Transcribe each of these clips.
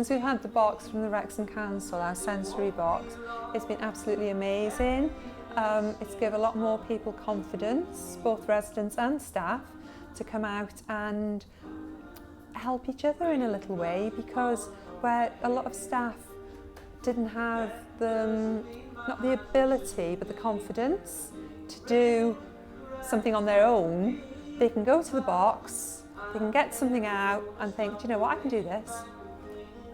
Since we've had the box from the Wrecsam Council, our sensory box, it's been absolutely amazing. It's given a lot more people confidence, both residents and staff, to come out and help each other in a little way, because where a lot of staff didn't have not the ability but the confidence to do something on their own, they can go to the box, they can get something out and think, do you know what, I can do this.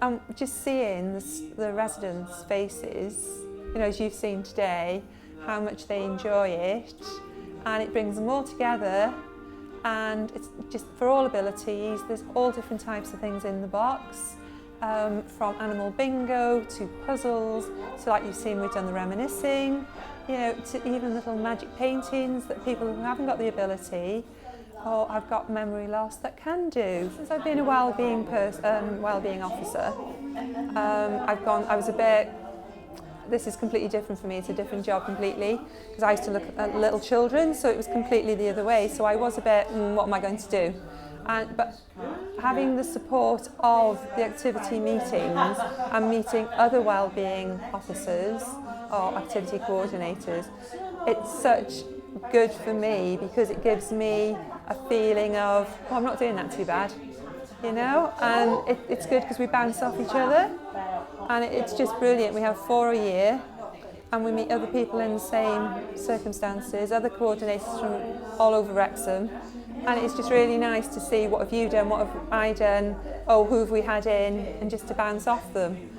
And just seeing the residents' faces, you know, as you've seen today, how much they enjoy it, and it brings them all together, and it's just for all abilities. There's all different types of things in the box, from animal bingo to puzzles, so like you've seen, we've done the reminiscing, you know, to even little magic paintings that people who haven't got the ability or have got memory loss that can do. Since I've been a wellbeing officer, I was a bit, this is completely different for me, it's a different job completely, because I used to look at little children, so it was completely the other way, so I was a bit, what am I going to do? But having the support of the activity meetings and meeting other wellbeing officers or activity coordinators, it's such good for me, because it gives me a feeling of, well, I'm not doing that too bad, you know, and it's good because we bounce off each other, and it's just brilliant. We have 4 a year, and we meet other people in the same circumstances, other coordinators from all over Wrecsam, and it's just really nice to see what have you done, what have I done, oh, who have we had in, and just to bounce off them.